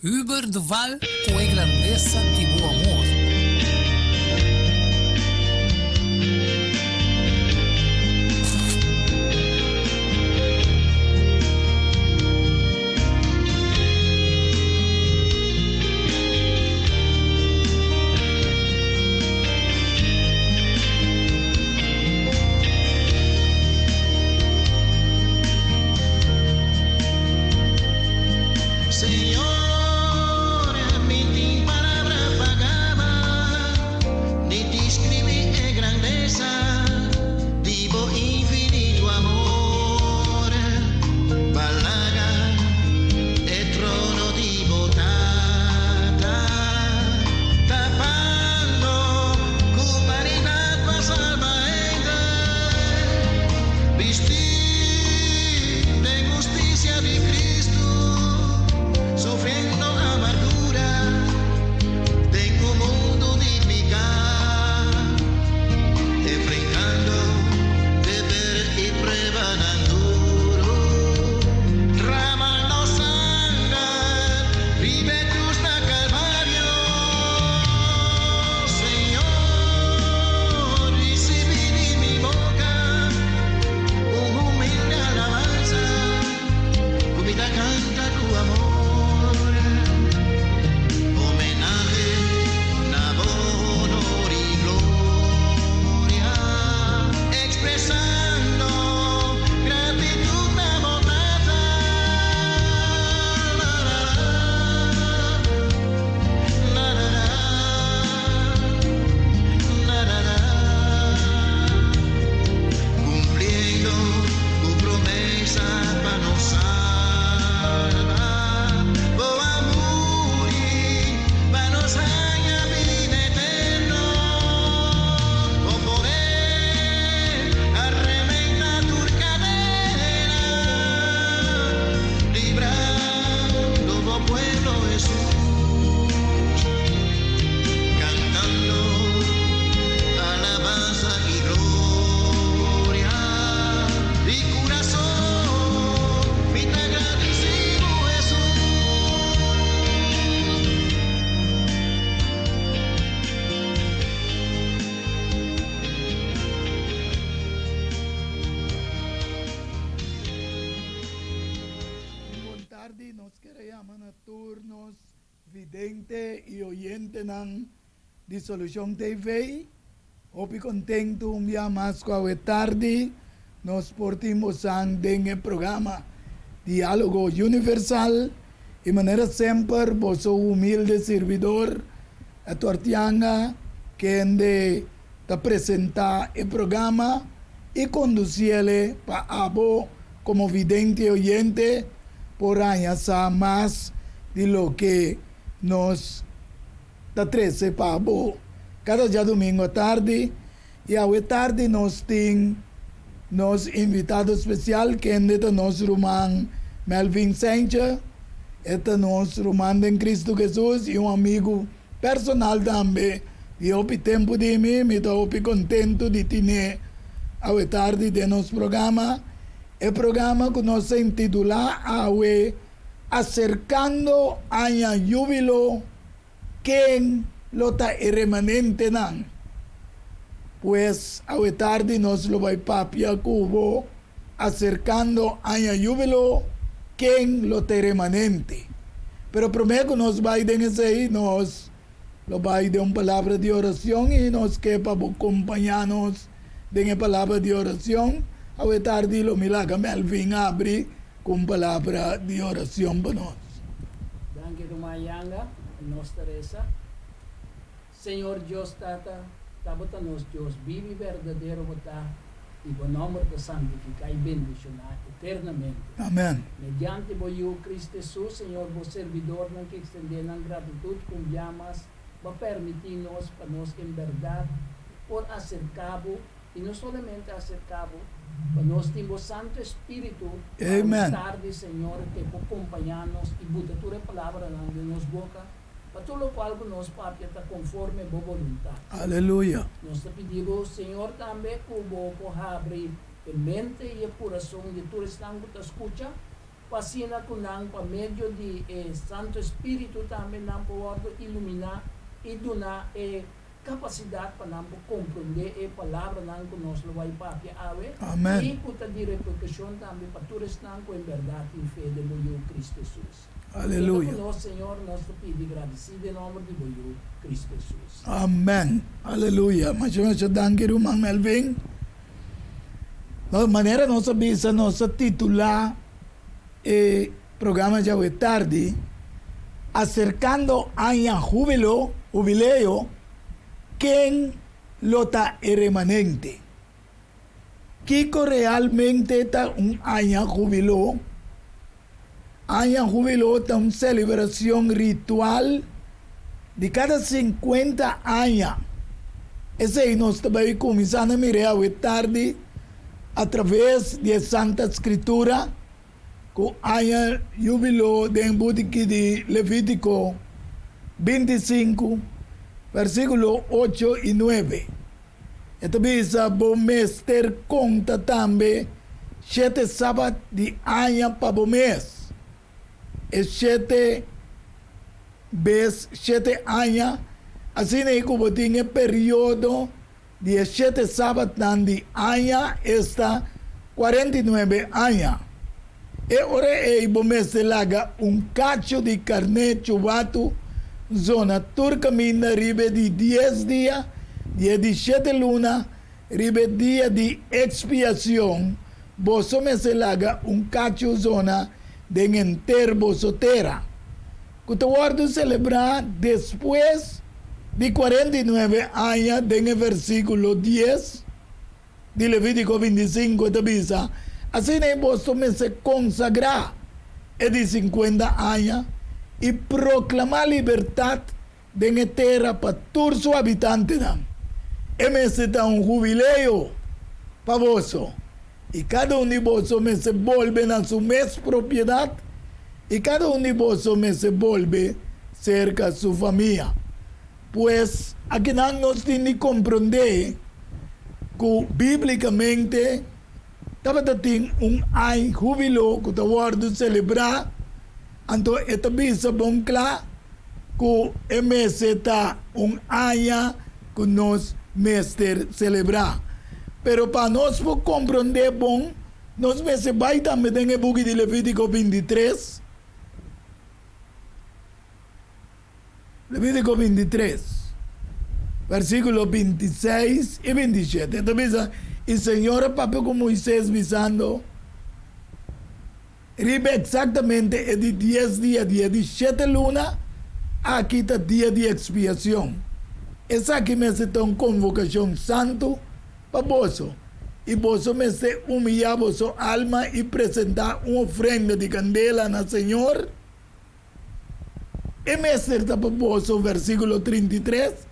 Über do val com a grandeza de o amor. Vidente e oyente ng Dissolution TV. Hopi contento un día más con tarde. Nos portimos en el programa Diálogo Universal. De manera sempre, vos humilde servidor, a Tortianga, que de presentar el programa y conducirle para abo como vidente oyente por años más de lo que nos da 13 para abo. Cada dia domingo à tarde, e à tarde nós temos nos invitado especial, que é nosso irmão Melvin Sanchez, é nosso irmão em Cristo Jesus e amigo personal também. E eu tempo de mim, estou contente de ter à tarde de nosso programa. O programa que nós intitulamos Acercando a Júbilo, quem lota remanente nan. Pues a tarde nos lo vai papia cubo acercando a júbilo quien lota remanente. Pero prometo nos vai de ese nos lo vai de una palabra de oración y nos quepa acompañarnos de una palabra de oración. A tarde lo milagro Melvin abre con palabra de oración para nos. Danke Rumayanga, nos Teresa. Senhor Deus Tata, tabata nos Deus vive verdadeiro botar e o nome de santificar e bendicionar eternamente. Amém. Mediante o Cristo Jesus, Senhor, o servidor não que estender na gratitude com llamas, para permitir-nos para nós em verdade por acercá-lo e não somente acercá-lo, para nós temos o Santo Espírito para tarde, Senhor, que por acompanhar-nos e botar a palavra na nossa boca. Para tudo o qual nós, Pai, está conforme a vontade. Aleluia. Nós te pedimos, Senhor, também que o possa abrir a mente e o coração de todos os que te escutam, pasina kunang pa medio di Santo Espiritu também não pode iluminar e donar capacidade para não compreender a palavra não que nós vai papia ave. Amém. E puta de repercussão também para todos não com verdade e fé de Boiú Cristo Jesus. Aleluia. Então, nosso Senhor, nós te pedimos agradecido em nome de Boiú Cristo Jesus. Amém. Aleluia. Mas eu acho que o Mang Melvin. De maneira nossa bisa, nossa titular o programa de hoje tarde, acercando año jubileo, quem lota é remanente. Kiko realmente está año jubileo. Año jubileo está uma celebração ritual de cada 50 anos. Esse aí nós também começamos a mirar hoje tarde através da Santa Escritura, com año jubileo de Levítico 25, versículo 8 e 9. Esta bisa bom mês ter conta também 7 sábados de ano para o mês. E 7 vezes 7 anos, assim é como tinha período de 7 sábados de ano, está 49 anos. E ora é bom mês de laga cacho de carne chubatu, zona turcamina ribe de 10 dias, dia de 7 luna, ribe dia de expiação, boso mês de laga cacho zona de enter bosotera. Que te guardo celebrar depois de 49 anos, de versículo 10 de Levítico 25, te avisa. Assim é boso me se consagrar é de 50 anos e proclamar liberdade de terra para todos os habitantes. E me se dá jubileo para boso. E cada de vosotros me se vuelve a su mesma propriedade e cada de vosotros me se vuelve cerca de su familia. Pues aqui não nos tem que compreender que biblicamente tem ano jubileo que está guardo celebrar, então esta bisa bom claro que é mês está ano que nós mestre celebrar. Pero para nós compreender bom, nós vai também no book de Levítico 23. Levítico 23, versículos 26 e 27. Então, o Senhor papel com Moisés visando, ribe exatamente é de 10 dias, dia de 7 luna, aqui está dia de expiação. Essa aqui me se tem convocação santo, para vosso. E vosso me se humilhar vosso alma e apresentar uma ofrenda de candela na Senhor. E me serta para vosso, versículo 32,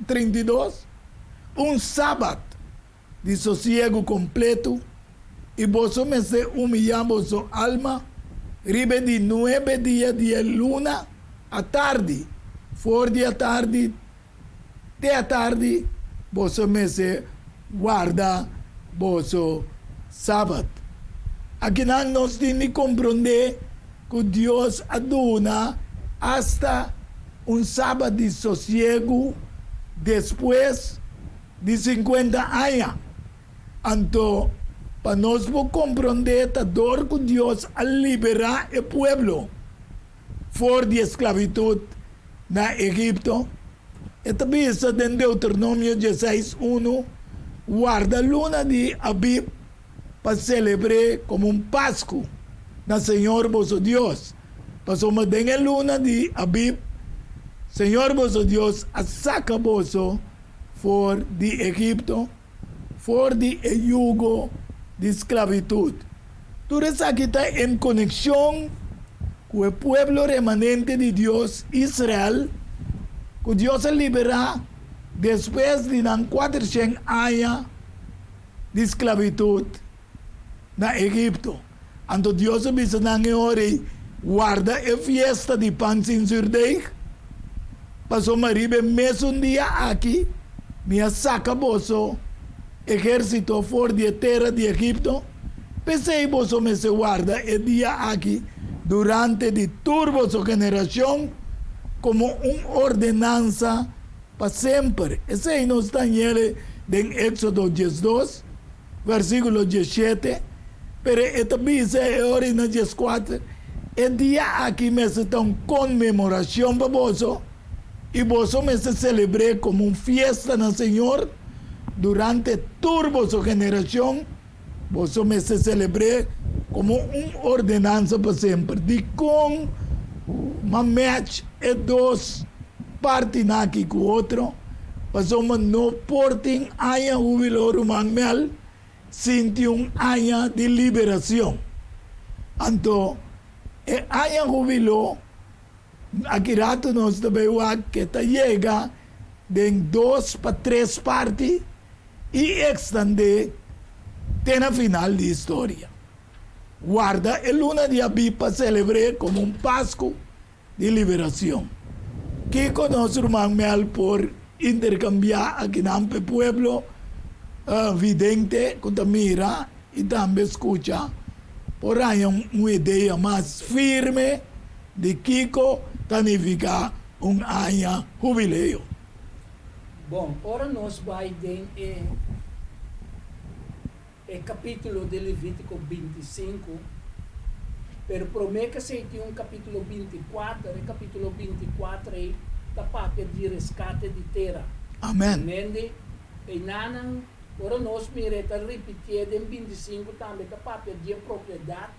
sábado de sossego completo. E vosso me se humilhar vosso alma, ribe de 9 dias de luna, à tarde, fora de à tarde, vosso me se guarda vosso sábado. Aqui não nós temos que compreender que Deus aduna hasta sábado de sossego depois de 50 anos. Então, para nós compreender a dor que Deus a liberar o povo fora de esclavitud na Egipto, esta vista em Deuteronômio 16:1, guarda a luna de Abib para celebrar como Páscoa na Senhor vosso Deus. Passamos a luna de Abib, Senhor vosso Deus a saca vosso fora de Egipto, fora de yugo de esclavitud. Tudo isso aqui está em conexão com o povo remanente de Deus, Israel, que Deus a liberar depois de 400 anos de esclavitud na Egipto. Então Deus avisa na hora, guarda a fiesta de pão sem surdeig. Passou maribe mesmo dia aqui, minha saca vosso exército fora de terra de Egipto. Pensei vosso me se guarda o dia aqui, durante de turbo su generación como una ordenanza para siempre. Ese no está en el de Éxodo 12, versículo 17, pero esta dice ahora en 14, el día aquí me está una conmemoración para vos, y vos me se celebré como una fiesta en el Señor durante turbo su generación. Vos me se celebré como una ordenanza para siempre. De con uma match e dos partes aqui com o outro, passamos no portem aia jubilou mel, sinti aia de liberação. Então, aia jubilou, aqui rato nós também que chega de 2 para 3 partes e extender até na final da história. Guarda, el luna de Abib para celebrar como un Pascua de liberación. Que conoce hermano Mel por intercambiar aquí en el pueblo vidente con la mira y también escucha por ahí una idea más firme de Kiko significa un año jubileo. Bom, ora nós vai em capítulo de Levítico 25, pero promete que tem capítulo 24, capítulo 24 é da parte de resgate de terra. Amém. Nende, e nanang, ora nós mireta repetir em 25 também da parte de propriedade,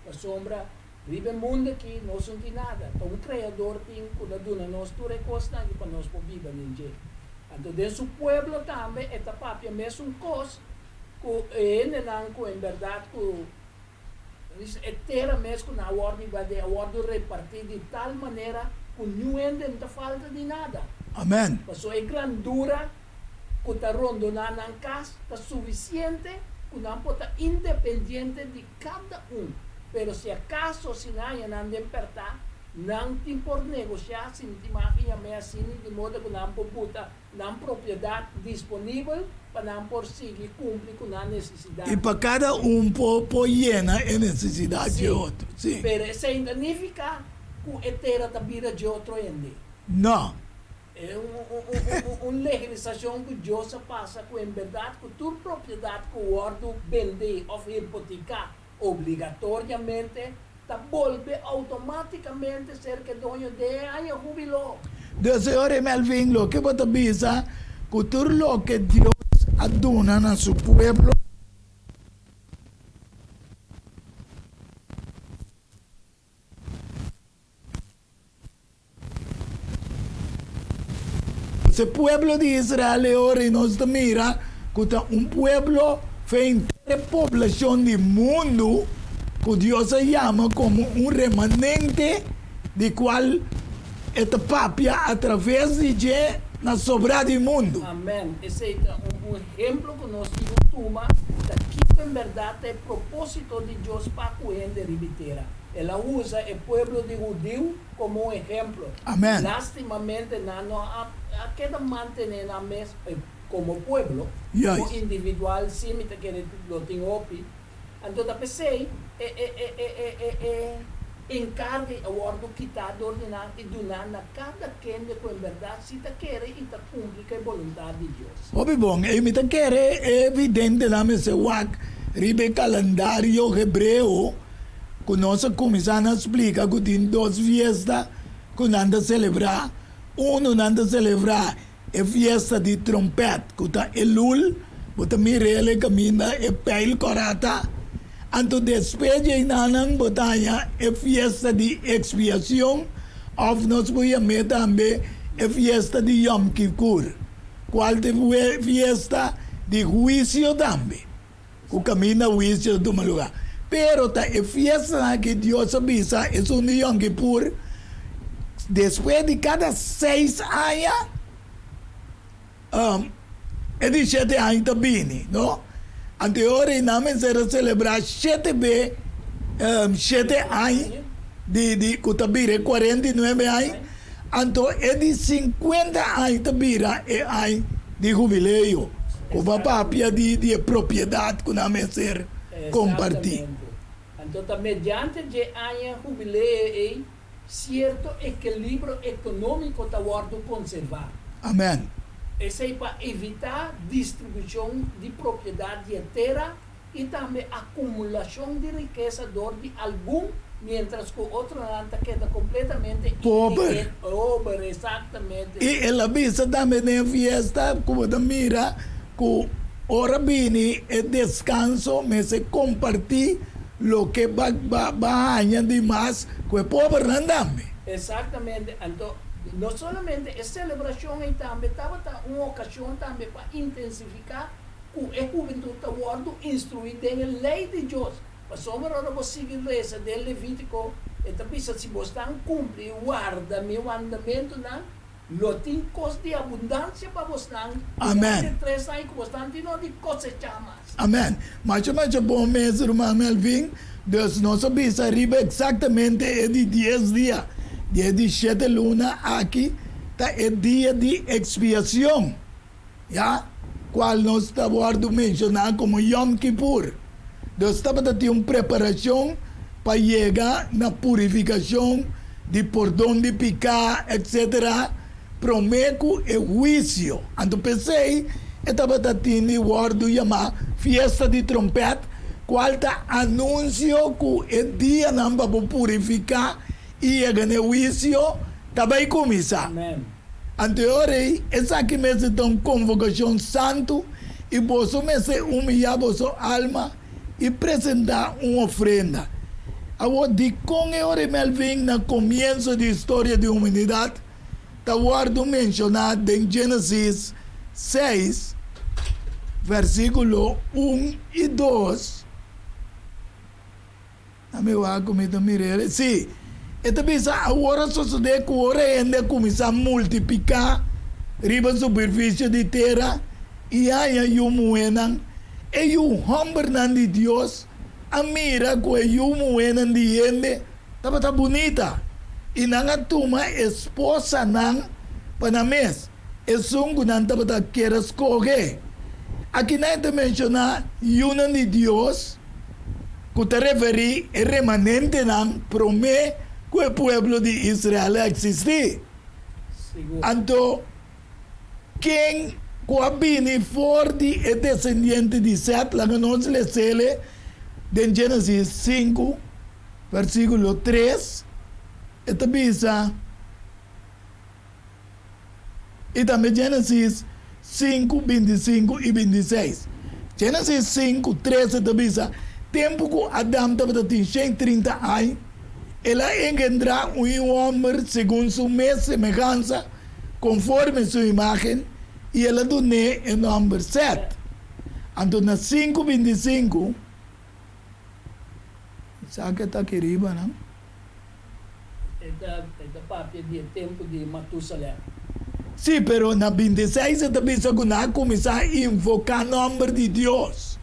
a sombra, ribe mundo aqui, nós não tem nada. Então o Criador tem cuidado de nós, tudo é costa para nós por viver ninguém. Então, dentro do pueblo também, esta parte é mesmo coisa, en verdad, é terra mesmo na ordem de ordem repartir de tal maneira que não tem falta de nada. Amém. Mas a grandura que está rondando na casa está suficiente que não pode estar independente de cada um. Pero se acaso se não despertar, não tem por negociar, se não te imagina assim, de modo que não pode botar na propriedade disponível para não por seguir cumprir com a necessidade. E para cada um por llena a necessidade de outro. Sim. Pero isso significa que a terra está vira de outro ende. Não. É uma legislação que Deus passa com em verdade que tua propriedade que o ordem vender ou hipotecar obrigatoriamente está volve automaticamente ser que dono de año jubilou. Deus ora Melvin lo que você pensa que tudo lo que Deus aduna na seu pueblo esse pueblo de Israel ora nós mira que é pueblo feito de população do mundo que Deus chama como remanente de qual esta papia através de na sobra do mundo. Amém. Esse é exemplo que nós temos daqui em verdade é propósito de Deus para cuidar de Ribiteira. Ela usa o povo de judeu como exemplo. Amém. Lastimamente não a queda manter na mesa como pueblo, como individual, sim, me quer lo tem opi. Então da pensei encargue o ordem que está ordenado e donar a cada quem de com verdade se está querer e está cumprindo a vontade de Deus. Obi bom, e me querer é evidente na mesa wak ribe calendário hebreu que nós começamos a explicar que tem 2 fiestas que nós celebrar. Nós celebrar a fiesta de trompete, que está Elul, que também ele caminha e peil corata. Então, depois de nanang botanya a fiesta de expiação, of nós vamos também a fiesta de Yom Kippur, qual é fiesta de juízo também, que caminha juízo de um lugar. Pero a fiesta que Deus avisa é um Yom Kippur, depois de cada 6 anos, é de 7 anos também, não? Anteriormente, nós vamos celebrar 7 anos de Cutabira, 49 anos. Então, é de 50 anos também, é ano de jubileu. Com a papia de propriedade que nós vamos compartilhar. Entonces, mediante de año jubileo, cierto equilibrio económico está conservado. Amén. Isso é para evitar distribuição de propriedade de terra e também acumulação de riqueza de algum, mientras que o outro lado queda completamente Pobre. Pobre, exatamente. E ela visa também na fiesta, como da mira, que ora bini é descanso, mas se compartir lo que va añadir más, que o pobre não dame. Exatamente. Então, não somente a celebração, e também estava uma ocasião também para intensificar que a juventude está instruída na lei de Deus. Mas sobre a você seguir essa de Levítico, então precisa se você cumprir guarda meu mandamento, não tem coisa de abundância para você. Amém. 3 anos que você não de cosechar mais. Amém. Mas bom mês, irmão Melvin, Deus não sabe se arriba exatamente é de 10 dias. Dia de 7 luna aqui, tá é dia de expiação. Já? Qual nós estamos mencionando como Yom Kippur. Deus estava dando uma preparação para chegar na purificação de perdão de pecar, etc. Prometo e juízo. Então pensei, estava dando o word chamado Fiesta de Trompeta, qual está anúncio que é dia não para purificar e chegar no juízo, também começar. Amém. Anteriormente, essa aqui mesmo é uma convocação santo e você mesmo humilhar vossa alma e apresentar uma ofrenda. Agora, de com o Melvin, no começo da história da humanidade, está mencionado em Gênesis 6, versículo 1 e 2. Sim. Então, agora sucede que o rei começa a multiplicar riba superfície de terra e aí o moenan e o homem de Deus a mira que o moenan de gente estava bonita e não toma esposa não para mês é sungo não estava quer escolher aqui não te mencionar uma de Deus que te refere é remanente não promete que o pueblo de Israel existe. Então, quem coabine forte é descendente de Seth, lá que nós lemos em Gênesis 5, versículo 3, e também Gênesis 5, 25 e 26. Gênesis 5, 13 também tempo que Adão estava tinha 30 anos, ela engendra um homem segundo sua mesma semelhança, conforme sua imagem, e ela deu o nome Seth. Então, na 5:25, sabe que está aqui, não? É parte do tempo de Matusalém. Sim, pero na 26 está pensando que começar a invocar o nome de Deus.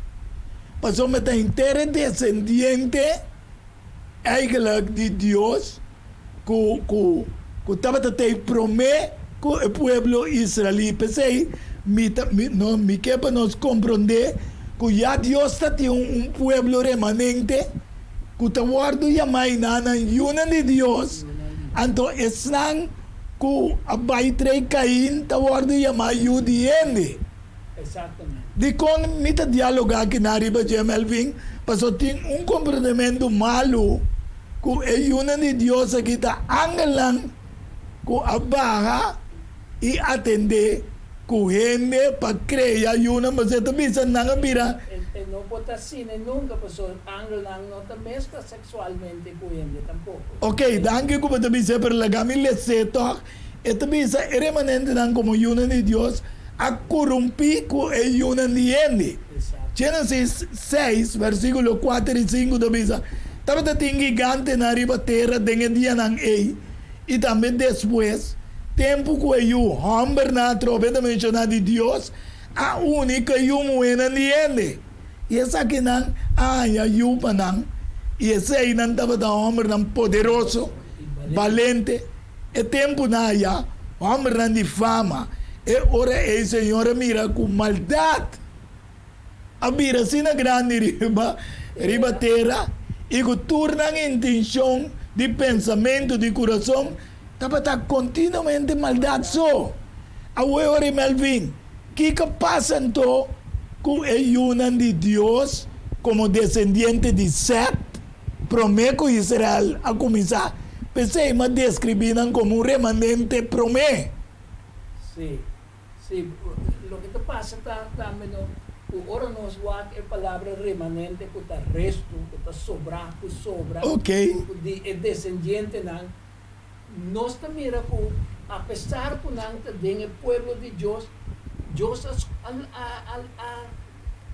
Passou a ter inteiro descendente eigenlijk de Deus que estava a prometer que o povo israelita pensei me quer para nós compreender que já Deus está um povo remanente que está guardando e mais nada uma de Deus então estão que a baitre Caim está guardando e mais judiende exatamente de quando me está dialogar aqui na riba de Melvin passou tem comportamento malo que é uma de Deus que está angelang que abarra e atender que gente para criar uma mas é também se não vira não pode assim nunca passou angelang não também está sexualmente com ele tampouco ok danke como também se per la gamile se toc e também se é remanente não como uma de Deus a corromper que é uma de gente Gênesis 6 versículo 4 e 5 também estava tem gigante na riba terra dengan dia nang e também depois tempo que o homem na tropa mencionar de Deus a única e moeda de ele e essa que não a yupa não e esse aí não estava da homem não poderoso valente e tempo na ya homem não de fama e ora e senhora mira com maldade a mira sina grande riba terra e que torna a intenção de pensamento de coração, está continuamente maldade só. Agora, Melvin, que passa então com a união de Deus como descendente de Seth, promete Israel a começar, pensei, mas descreviam como um remanente promete. Sim, sim. Lo que te pasa também, ora nós vamos a palavra remanente, que está resto, que está sobra, Ok. de descendente, nós também, apesar que nós temos o povo de Deus, Deus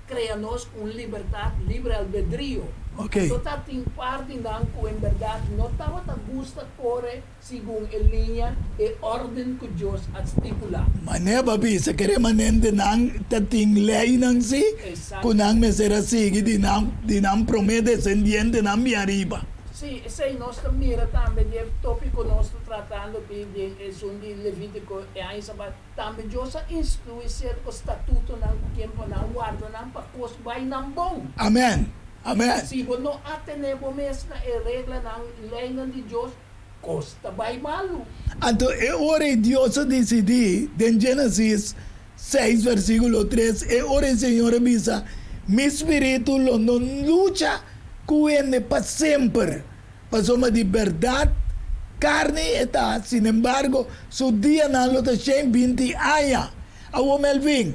cria-nos com liberdade, livre albedrío. Ok. Então, tem parte que, em verdade, não estava a gosto por segundo a linha e ordem que Deus estipula. Mas não é babisa, que remanente não tem lei não si, Exato. que não me será seguido de não promete descendente não me arriba. Sim, esse nós também também o tópico nós tratando de de Levítico e aí também Deus instrui certo estatuto não tempo não guarda não para coisa vai não bom. Amém. Amém. Se você não atendemos mesmo a regra não lei de Deus costa vai malo. Então, ora Deus decidiu, em Gênesis 6, versículo 3, ora o Senhor avisa, meu espírito não luta com ele para sempre. Passou de verdade, carne está, sin embargo, su dia não está 120 anos. Agora, Melvin,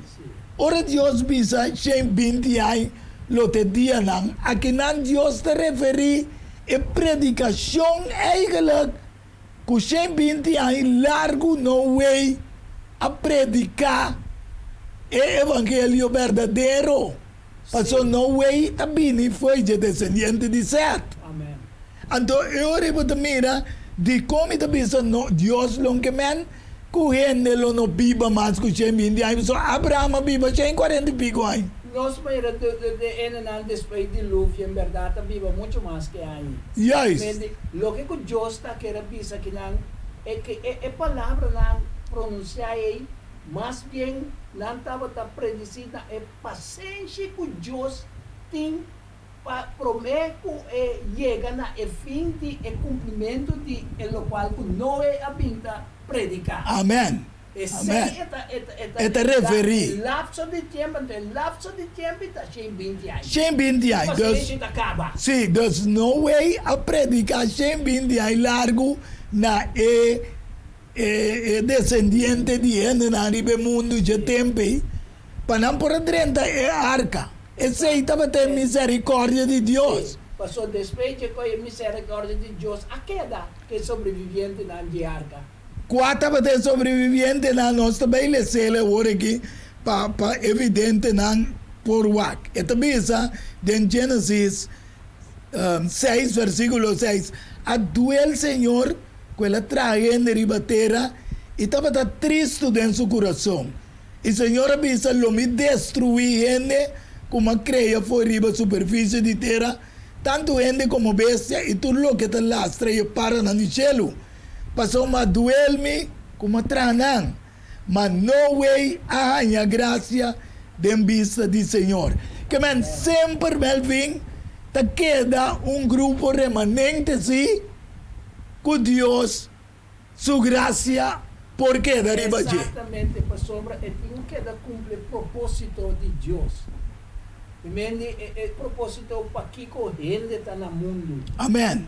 ora Deus avisa 120 anos, lo te dia não, a que não Deus te referi a predicação eigenlijk, que 120 anos largo no way a predicar o evangelho verdadeiro. Passou no way também foi de descendente de Seth. Amém. Então, eu arrivo a mira de como está pensando Deus não que men, que gente não viva mais que 120 anos. So, Abraham viva 140 e pico anos. Nós mira de después de diluvio en verdad viva mucho más que ahí. Yes. Lo que Dios está querendo dizer que não é que a palavra não pronunciar aí, mais bem não estava predicida é paciência que Deus tem para prometer que chega na fim de cumprimento de lo qual que não é a pinta predicar. Amém. Amém. Eta referi. Lapso de tempo está 120 anos. 120 anos. Paciência acaba. Sim, there's no way a predicar 120 anos largo na descendente de gente na riba mundo de tempo. Para não por 30 é arca. Esse aí estava tendo misericórdia de Deus. Passou despeito com a misericórdia de Deus. A queda que sobreviviente na de arca. Quatro para sobreviviente na nós também lhe sele agora aqui para evidente não por wak. E também essa em Gênesis 6 versículo 6 a duel Senhor que ela traje na ribatera e estava triste dentro do seu coração. E o Senhor avisa lo me destruir gente como creia foi riba superfície de terra tanto gente como bestia e tudo lo que te lastra e para no cielo. Passou a duel-me como tranang, mas no way a minha graça de vista do Senhor. Que man sempre Melvin te queda grupo remanente sim, com Deus, sua graça, porque da riba de. Exatamente, pastor, tem que cumprir o propósito de Deus. O propósito para que a gente está no mundo. Amém.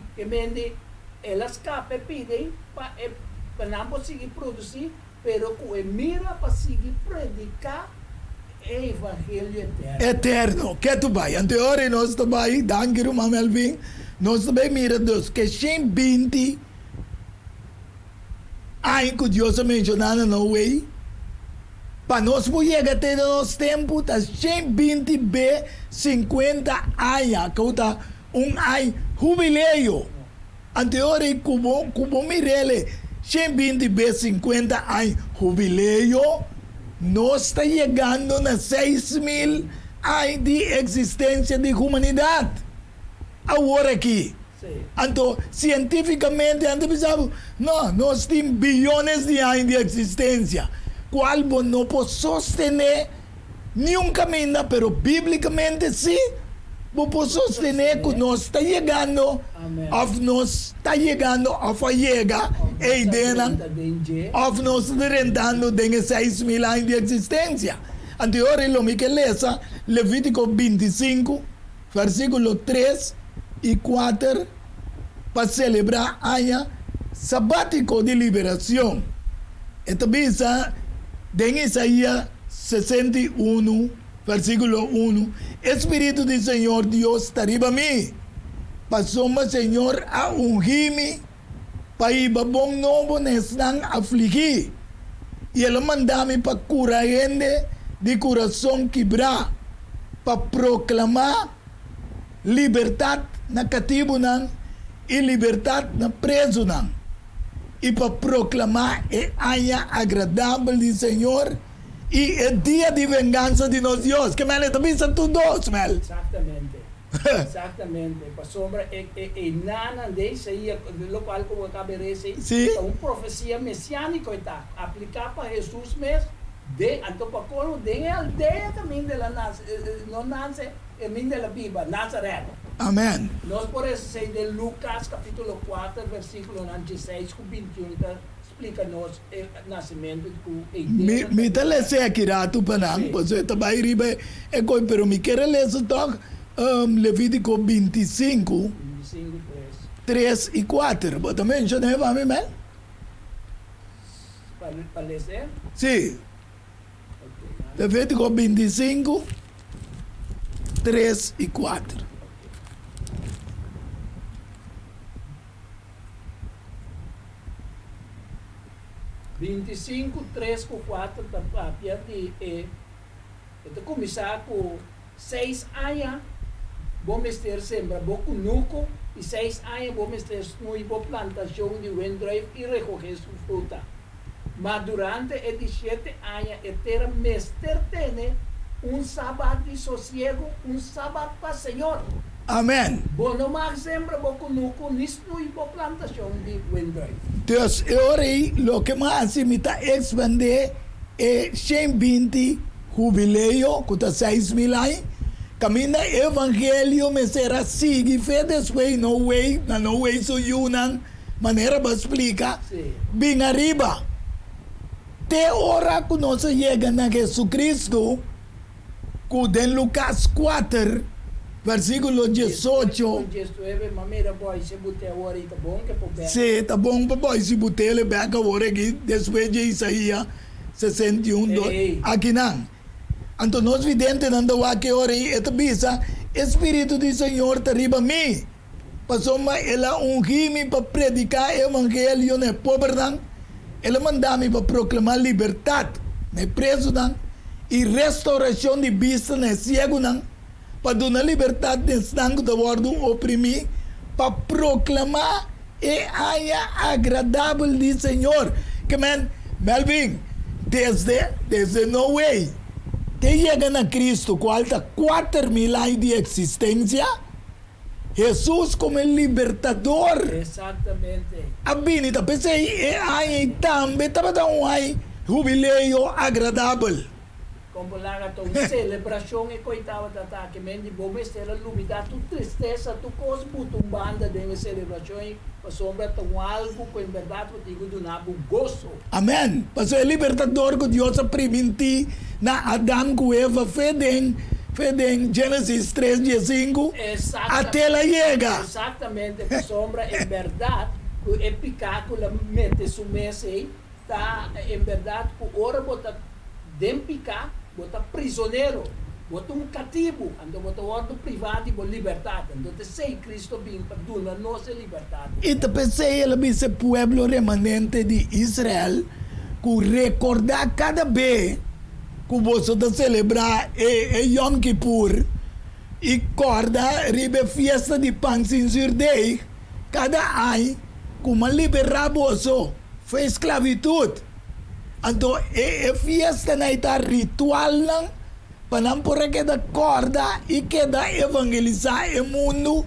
Elas capem pedem para não conseguir produzir, pero que mira para seguir predicar o evangelho eterno. Eterno, que tu vai. Anterior nós também, danke Melvin, nós também mira Deus que 120 anos que Deus mencionando no way, para nós poder ter nosso tempo, tá 120 b 50 anos, que está ano jubileu. Anterior, como mirele, 120 vezes 50 anos jubileu, nós está chegando a 6.000 anos de existência de humanidade. Agora aqui. Então, cientificamente, nós temos bilhões de anos de existência, qual não pode sostener nenhum caminho, mas biblicamente sim, Vou sostener que nós está chegando, Amém. ou nós está chegando, ou chega, e dena, ou nós está rentando de 6.000 anos de existência. Anterior, me que lesa Levítico 25, versículo 3 e 4, para celebrar año sabático de liberação. Então, bisa, em Isaías 61, versículo 1, Espírito do Senhor Deus está arriba a mim. Passou-me, Senhor, a ungir-me para ir para bom novo nestão afligir. E Ele mandou-me para curar gente de coração quebrado, para proclamar liberdade na cativo e liberdade na preso e para proclamar a año agradável do Senhor e o dia de vingança de nosso Deus. Que Mel, também são todos, Mel. Exatamente. Exatamente. Para sombra, nada desse aí, lo qual como acabei de dizer, Sim. é uma profecia messiânica, tá? Aplicar para Jesus mesmo, de antopacolo, de aldeia também de la não nasce, também da Bíblia, Nazaré. Amém. Nós por isso sei de Lucas capítulo 4, versículo 16 com 21, explica-nos o nascimento do Me telese aqui rato panang, pois eu também ribe é coi, pero me quero ler só Levítico 25, 3 e 4. Mas também já não vai me para ler? Sim. Levítico 25, 3 e 4. 25, 3 com 4, a piada então começar com 6 anos, vamos ter sembra, boco nuco, e 6 anos vamos ter uma plantação de windrive e recolher sua fruta. Mas durante os 17 anos, etera mester tem sábado de sossego, sábado para o Senhor. Amém. Bom, não mais sembra, boco nuco, nisso e plantação de windrive. Deus, agora o que mais me está expandir é 120 jubileu, que está 6.000 anos. Camina evangelho, me será sigue, fé después, no way, so yunan, maneira para explicar. Bem arriba. Te hora que nós chega na Jesus que em Lucas 4, versículo 18. Sim, tá bom, papai. Se botar ele back agora aqui, depois de Isaías 61, aqui não. Então, nós videntes não aqui hora aí, esta bisa, Espírito do Senhor está riba a mim. Passou-me, ela ungir-me para predicar o evangelho na pobre, ela mandou-me para proclamar liberdade na preso e restauração de vista na cego, para dar liberdade nesse tango da bordo oprimido, para proclamar a agradável do Senhor. Que Melvin, desde no way, te chega na Cristo, qual está 4.000 anos de existência, Jesus como libertador. Exatamente. A binita, pensei, aí também estava dando um jubileu agradável. Como lá a celebração e coitava da ataque, mas de bom ter a lumidade, tu tristeza, tu coisa butumbanda de celebração, para sombra tão algo com verdade que digo do nabo gozo. Amém. Mas é libertador que Deus permitiu na Adão com Eva fedem Gênesis 3:5 até ela chega. Exatamente, para sombra em verdade, o epicáculo mete su mesa aí, tá em verdade o ora bota dempicar, bota prisioneiro, bota cativo, então bota ordem privada e bota liberdade. Então sei Cristo vem para dar nossa liberdade. E pensei ele esse povo remanente de Israel que recordar cada vez que você está celebrar Yom Kippur e corda ribe festa de pão sem surdei cada ano como liberar você foi esclavitud. Então é festa na ita ritual lang para não por que da corda e que da evangelizar o mundo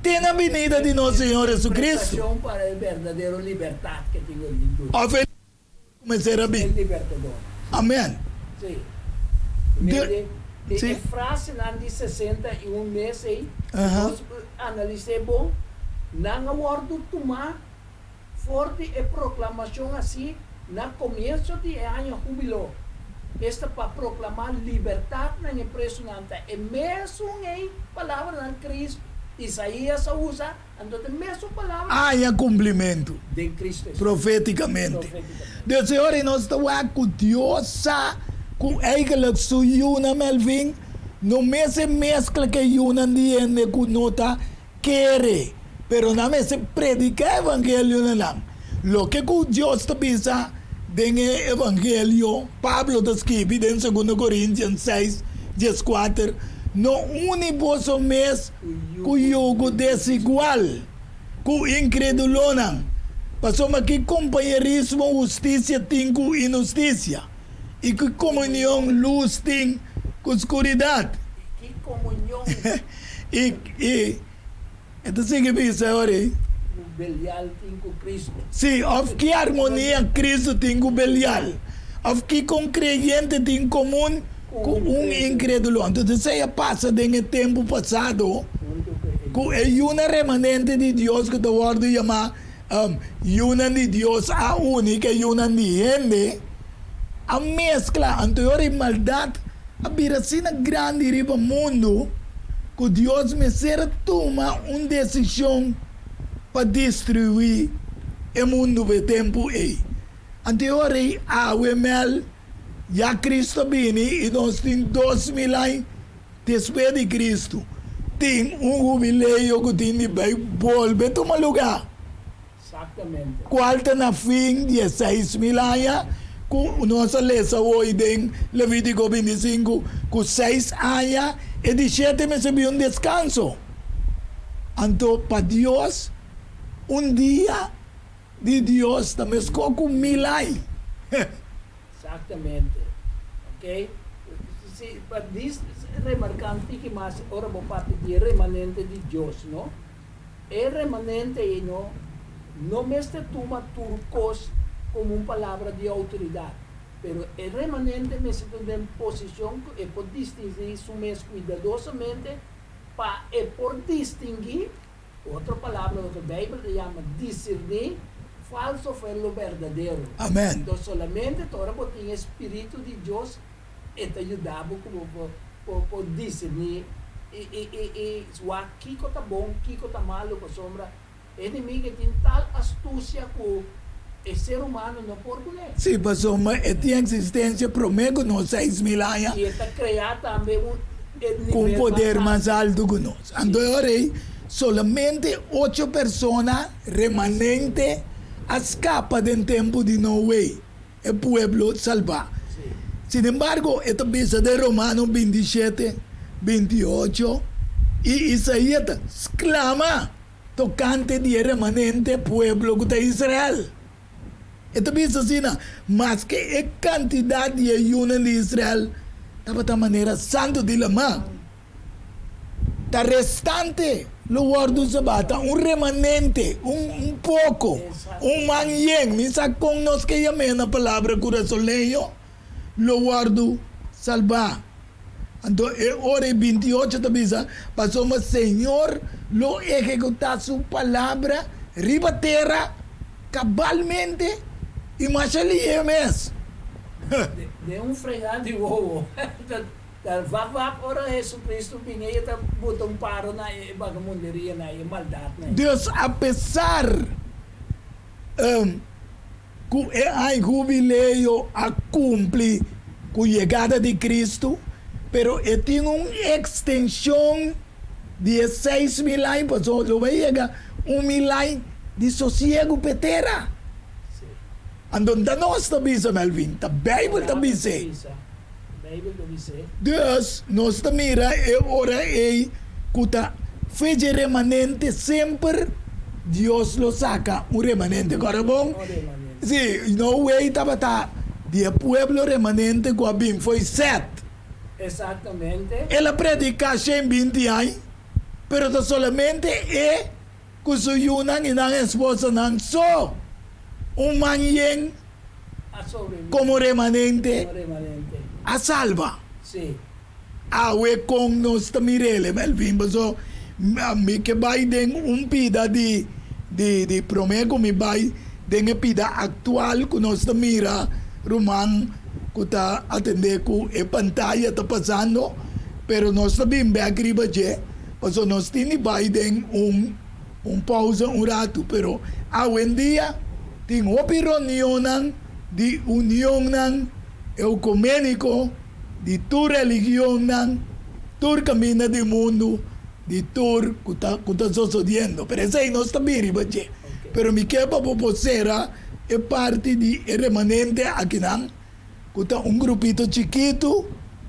tem a venida de nosso Senhor Jesus Cristo. Para a verdadeira liberdade que tenho em a feliz começar a bem. libertador. Amém. Sim. Sí. frase nan di 61 meses, Aham. nós analisemos, não aguardo tomar forte e proclamação assim, na começo de ano júbilo. Esta para proclamar liberdade na impressionante. E mesmo em palavra de Cristo, Isaías usa, então a mesma palavra Há cumprimento de Cristo. profeticamente. Profeticamente. Dus Senhor, nós estamos com Deus, com eigenlijk zo Juna Melvin, no mês mescla que Juna diende com nota quere, pero na mês predica evangelho não. Lo que com Deus te pisa den evangelho, Pablo te escreve em 2 Coríntios 6, 14, no une vosso mês com yugo desigual, com incrédulo não. Passou aqui companheirismo, justiça tem com injustiça. E que comunhão, luz tem com escuridade. Que comunhão Então, assim que pensa, olha. belial tem com Cristo. Sim, of que harmonia Cristo tem com Belial. Of que com creyente tem comum com incrédulo. Então, você passa no tempo passado, com uma remanente de Deus que te word chama una de Deus a única, una de gente. A mescla anterior maldade, a viracina grande riba mundo, que Deus me será toma uma decisão para destruir o mundo do tempo aí. Anterior a UML, já Cristo vini e nós temos 2000 anos depois de Cristo. Tem jubileu que tem de volver a tomar lugar. Exatamente. Quarta na fim de 6.000 anos, com nossa letra hoje em Levítico 25, com 6 anos, e de 7 recebeu descanso. Então, para Deus, dia de Deus também ficou com 1000 anos. Exatamente. Ok? Para diz remarcante que mais ora por parte de remanente de Deus, não? É remanente e não me toma turcos como uma palavra de autoridade, pero el remanente me siento en posición e por distinguir su mes cuidadosamente para por distinguir otra palabra lo que la Biblia le llama discernir falso fue lo verdadero. Amén. Entonces solamente todo el espíritu de Dios te ayudaba como por discernir y Kiko está bom, Kiko está malo, con sombra. El enemigo tiene tal astucia que el ser humano não pode conhecer. Sim, passou, mas tem existência prometo nos 6.000 anos. E está criado também Com poder mais alto que nós. Então, solamente 8 pessoas remanentes escapam do tempo de Noé. O pueblo salvar. Sin embargo, esta pieza de Romanos 27, 28, y Isaías exclama tocante de remanente pueblo de Israel. Esta pieza así, más que la cantidad de ayuno de Israel, estaba de manera santo de la mano. La restante, lo guardo sabata, un remanente, un poco, un manyen, misa con nos que llamé la palabra corazoneño, lo guardo salvar. Entonces, hora 28 también pasó más Señor, lo ejecuta su palabra, riba tierra, cabalmente, y más ali mes. De fregar de ovo. Vap ora Jesucristo vinha e botou paro na vagabunderia, na maldade. Deus, apesar que hay jubileo a cumplir com a chegada de Cristo, pero tem uma extensão de 6.000 anos, passou, lo vai chegar 1.000 anos de sossego petera. Andon da nós também, Melvin, a Bíblia também diz. Deus, nós também ora que a fé remanente sempre Deus lo saca um remanente, agora bom? Sim, não é que de pueblo remanente que bem foi 7. Exatamente. Ela predica em 20 anos, pero solamente é que sua yunang e não esposa não só manhã como remanente a salva. Sim. awe com nós tamirele, Melvin, so me que vai den pida de promego me vai den pida actual que nós tamira Roman que tá atender com a pantalla tá passando, pero nós também bem agriba je, so nós tini vai den pausa rato, pero hoje em dia tem uma reunião de união ecumênico de tu religião tu caminho do mundo de tu que está sucedendo, pero isso aí nós também riba je, pero me quepa popocera é parte de remanente aqui não, que está grupito chiquito,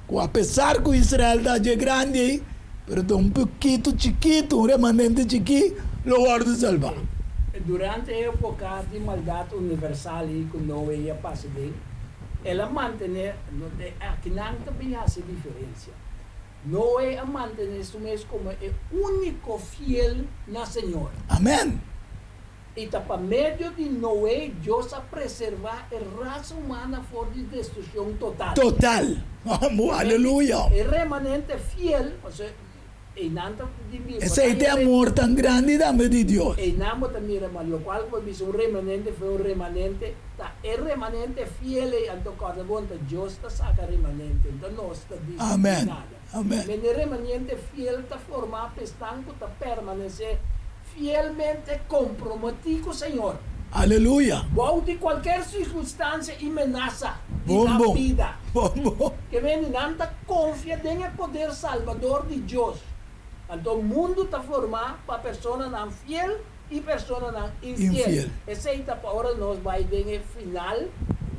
que apesar que Israel está grande, pero está pouquito chiquito, remanente chiquito, lo guardo salvar. Durante a época de maldade universal que não ia passar bem, ela mantém, aqui não também há essa diferença. Não é a manter isso mesmo como é único fiel na Senhor. Amém. E para meio de Noé, Deus a preservar a raça humana fora de destruição total. Total. Aleluia. É remanente fiel, ou seja, esse é o amor tão grande de Deus. E não também o qual foi um remanente, foi um remanente, é remanente fiel e então cada volta Deus está saca remanente, então nós está dizendo nada. Amém. Mas o remanente fiel está formado, está permanecer fielmente comprometido com o Senhor. Aleluia. Ou de qualquer circunstância e ameaça da vida. Que vem não confia no poder salvador de Deus. Então o mundo está formado para pessoas não fiel e pessoas não infiel. Essa é a hora nós vai ver o final,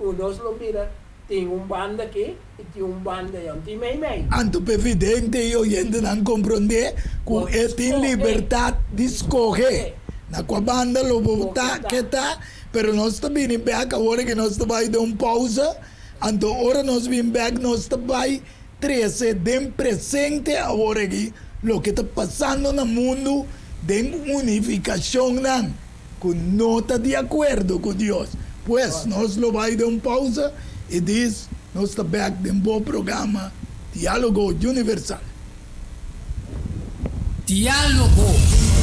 o nós lo mira, tem banda aqui e tem banda aí, tem meio. Anto evidente e oyente não compreender que tem liberdade de escolher. Na qual banda lo botar que tá, pero nós também vem back agora que nós vai dar pausa. Anto ora nós vem back nós vai trazer dem presente agora aqui lo que está passando no mundo de unificação não, que não está de acordo com Deus. Pues nós lo vai dar pausa e diz nós está back de bom programa Diálogo Universal. Diálogo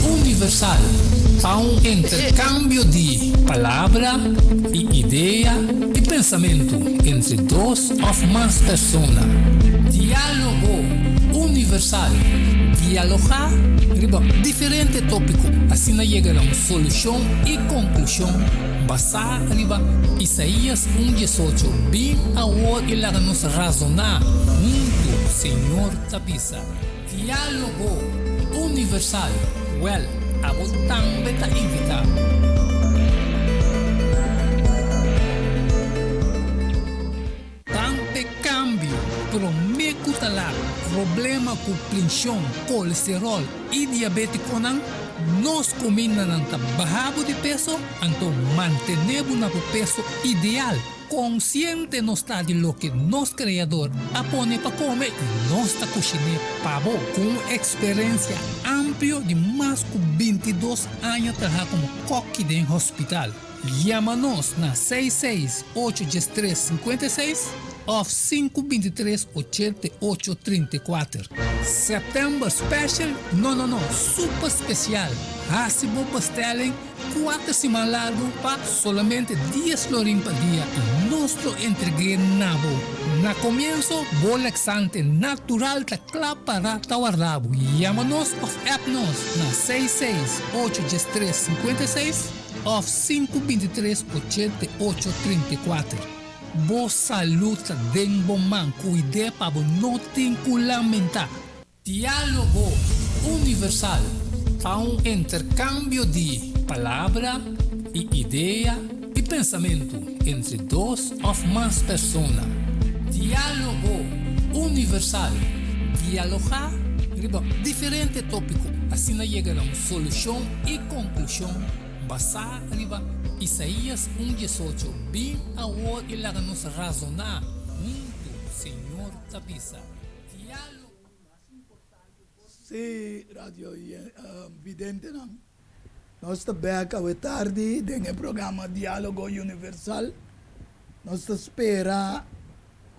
Universal. Há intercâmbio de palavra e ideia e pensamento entre duas ou mais pessoas. Diálogo Universal. Dialogar riba diferente tópico, assim chega a uma solução e conclusão. Basar riba Isaías 1:18. Bem agora e lá nos razonar junto, Senhor Tapisa. Diálogo Universal. Well, a botang beta invita. Tante cambio, prometo talar, problema com pressão, colesterol e diabetes conan, nós comemos ng tabahabo de peso, então mantenemos na peso ideal. Consciente no está de lo que nos creador apone para comer e nos está cozinando pavo com experiência amplia de mais de 22 anos trabalhando como coque de hospital. Llama-nos na 668-1356 ou 523-8834. Setembro Special, não, super especial. Hasibo pastelem 4 semanas largo para solamente 10 florin por dia e nosso entregue nabo. Na comienzo, bolexante natural ta para tawarrabo. Llama-nos ou app-nos na 668-1356 ou 523-8834. Boa saúde den bom man, cuide para não ter que lamentar. Diálogo Universal. Há intercâmbio de palavra e ideia e pensamento entre duas ou mais pessoas. Diálogo Universal. Dialogar riba diferente tópico, assim chega a uma solução e conclusão. Basar riba Isaías 1:18. Bem agora e lá nos razonar junto, Senhor Tapisa. Diálogo. Si radio vidente não. Nós estamos back à tarde no programa Diálogo Universal. Nós espera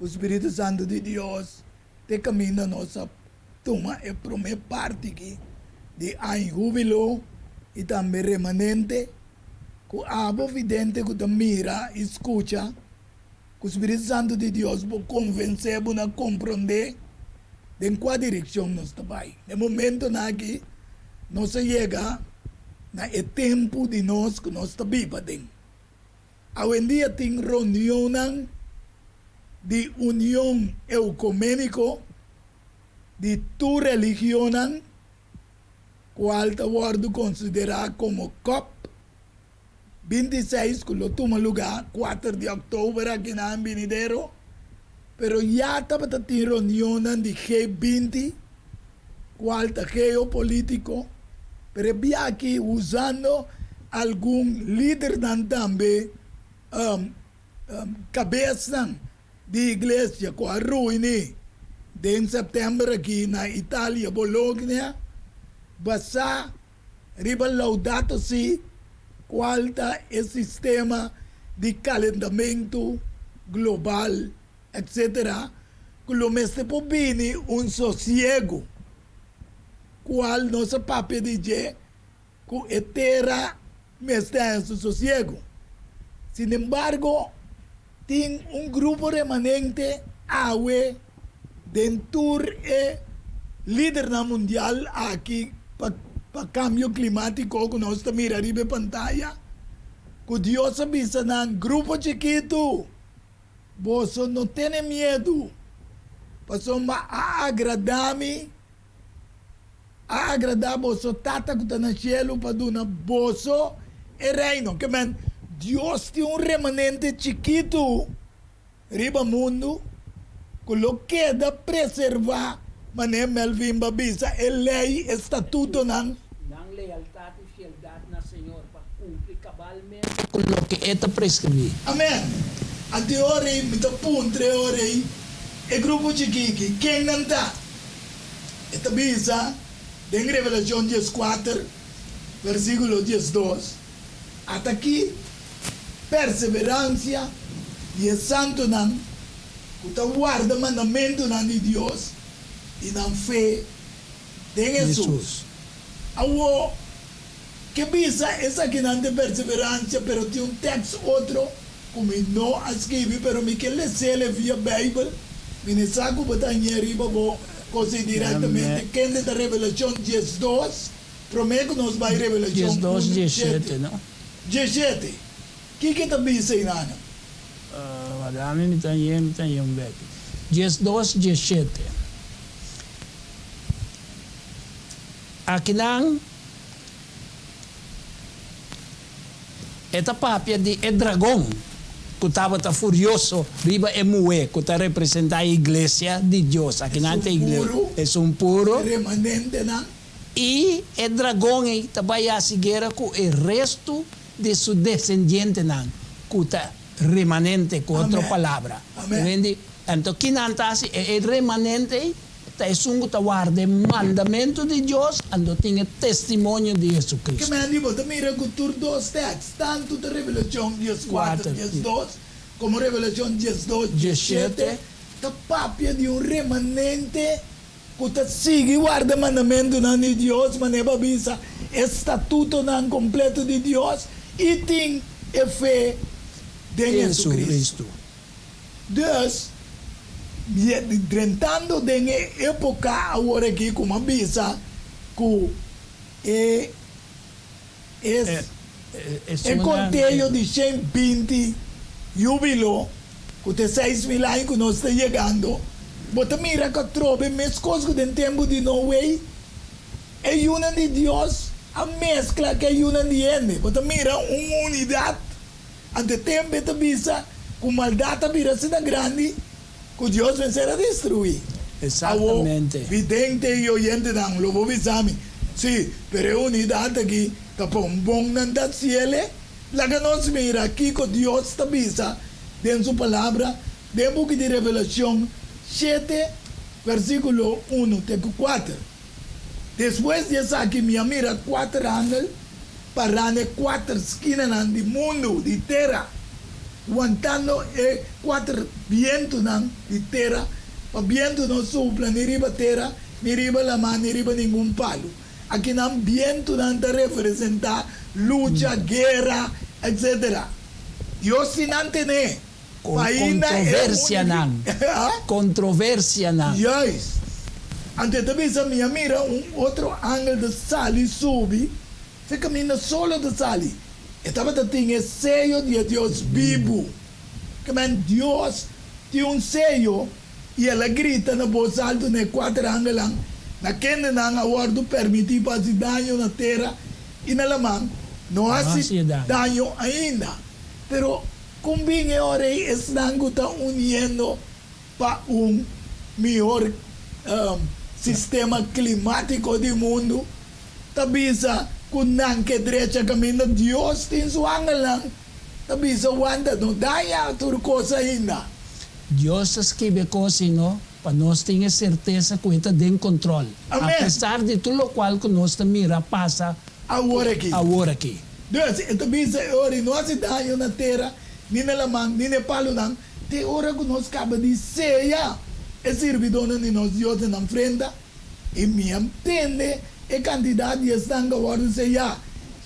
o Espírito Santo de Deus te camina nossa toma a primeira parte aqui de em júbilo e também remanente, que abo vidente que mira, escuta, que o Espírito Santo de Deus vai convencer, vai compreender em qual direção nós estamos. No momento que nós chega na tempo de nós que nós estamos vivendo. Hoje em dia tem reunião de união ecumênica de tu religião, qual está sido considerado como COP 26, que lo toma lugar 4 de outubro aqui na Vinidero, pero já estava tendo reunião de G20, qual está geopolítico, pero havia aqui usando algum líder também, cabeça de igreja, com a ruína, em setembro aqui na Itália, Bologna, basta riba laudato si qual está o sistema de calentamento global, etc., que lo mestre pobini sossego, qual nossa papel diz que a terra está em sossego. Sin embargo, tem grupo remanente awe dentro líder na mundial aqui para cambio climático que nós estamos mirando na pantalla, que Deus avisa na grupo chiquito, você não tem medo, passou a agradar-me, a agradar você tata que está no cielo para donar você e reino, que man, Deus tem remanente chiquito, riba mundo, que lo queda preservar, mané Melvin Babisa, a lei, estatuto Nang lealtad y fieldad na Señor para cumplir cabalmente con lo que está prescrito. Amém. Até hora, muita puntre hora, e grupo chiquique, quem não está? Esta bisa, em Revelação 14, versículo 12, até aqui, perseverança e santo não, que está guarda mandamento não de Deus, e na fé de Jesus. Awo, que bisa essa que não tem perseverança, pero tem texto outro, como não escrevi, pero me que ler via Bíblia, me saco botar em riba, vou coisa diretamente, quem é da Revelação 12, prometo que nós vai Revelação 17, não? 17. Que está bisa inana? Madami mitanyem bek. 17. Aqui não esta papia de dragão que estava furioso riba emue que está representa a igreja de Deus aqui não tem igreja é puro remanente não e o dragão estava a seguir com o resto de su descendiente não que está remanente com outra palavra então que não está assim é remanente es un guarda el mandamento de Dios ando tiene testimonio de Jesucristo. Que me animo, mira que tú dos textos, tanto de Revelación 14, 12, como Revelación 12, 17, está papia de un remanente que te sigue guarda el mandamento de Dios, manera visa estatuto non completo de Dios y tiene fe de Jesucristo. Dios entrando em época agora aqui como avisa que é conteio de 120 júbilo que tem 6.000 anos que nós está chegando bota mira que trobe mesmo coisa do tempo de Noé é uma de Deus a mescla que é uma de ele bota mira uma unidade ante tempo de avisa com maldade vira sendo grande que Deus vencerá a destruir. Exatamente. Vidente e oyente não, lo vou avisar. Sim, pero unidade aqui, tá bom nanda cielo, lá que nós mira aqui que Deus está avisa, dentro sua palavra, dentro de Revelação 7, versículo 1 até 4. Depois de aqui, minha mira 4 ángeles, para 4 esquinas do mundo, de terra, aguantando 4 vientos de terra pa viento no sopla, ni riba terra, ni riba la mano, ni riba ningún palo. Aquí nan viento nan te representa lucha, guerra, etc. Dios sin antene. Controversia nang. Controversia nang. Yes. Ante tabisa minha mira outro ángel de sali subi, se camina solo de sali. Estava tinha sello de Deus vivo. Que man Deus tem sello e ela grita na voz alta ne quatro ángeles. Na kende nang awardo permitir fazer dano na terra e na lamang não há dano ainda. Pero combine ora estão unindo para melhor sistema climático do mundo. Tabisa kunang que direita caminho Deus tem sua angelang. Tabisa wanda no daya turcosa ainda. Deus escreve coisas, no? Para nós ter certeza que está em controle. Amém. Apesar de tudo o qual que nós mira passa Agora aqui. Deus, Deus, tabisa ora nós dano na terra, ni na lamang, ni na palo nang, te ora que nós acaba de ceia. É servidor de nós Deus na frente. E me entende a quantidade de estanga agora ceia.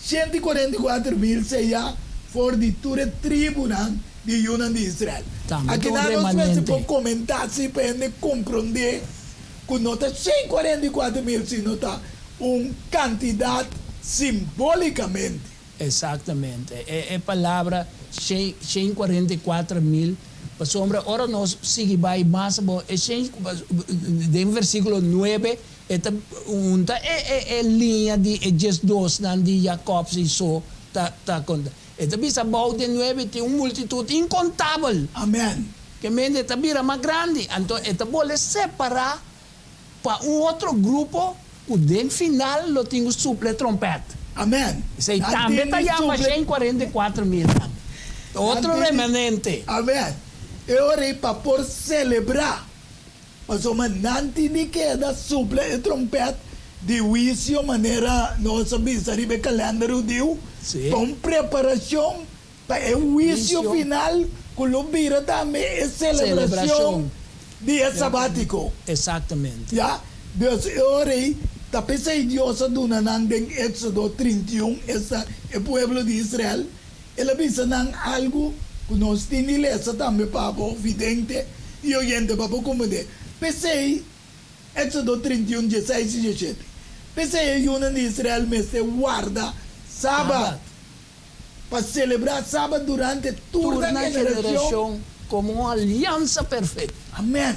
144,000 ceia for de toda tribo de Yunan de Israel. Aqui nós vamos comentar se para compreender que nota 144,000 se nota quantidade simbolicamente. Exatamente. É palavra 144,000. Para sombra, ora nós seguimos mais, em versículo 9, é linha de Jesus, de Jacob, e so, Esta bisa bau de 9 tem multitude incontável. Amém. Que mente tabira mais grande. Então, esta pode separar para outro grupo, o den final lo tem o suple trompete. Amém. Sei também está chama 144,000. Outro remanente. Amém. Eu orei para por celebrar. Mas o manante de queda suple e trompete de juízo maneira nossa bisa ribe calendário deu. Com preparação para o juízo final, Colombia também é celebração dia sabático. Exatamente. Já, Deus, eu orei, tá pensei Deus aduna nang deng Éxodo 31, essa é o povo de Israel. Ela pensa nang algo que nós temos também para o vidente e oyente para o comum. Pensei Éxodo 31, 16 e 17. Pensei a de Israel me se guarda sábado para celebrar sábado durante toda a geração como uma aliança perfeita. Amém.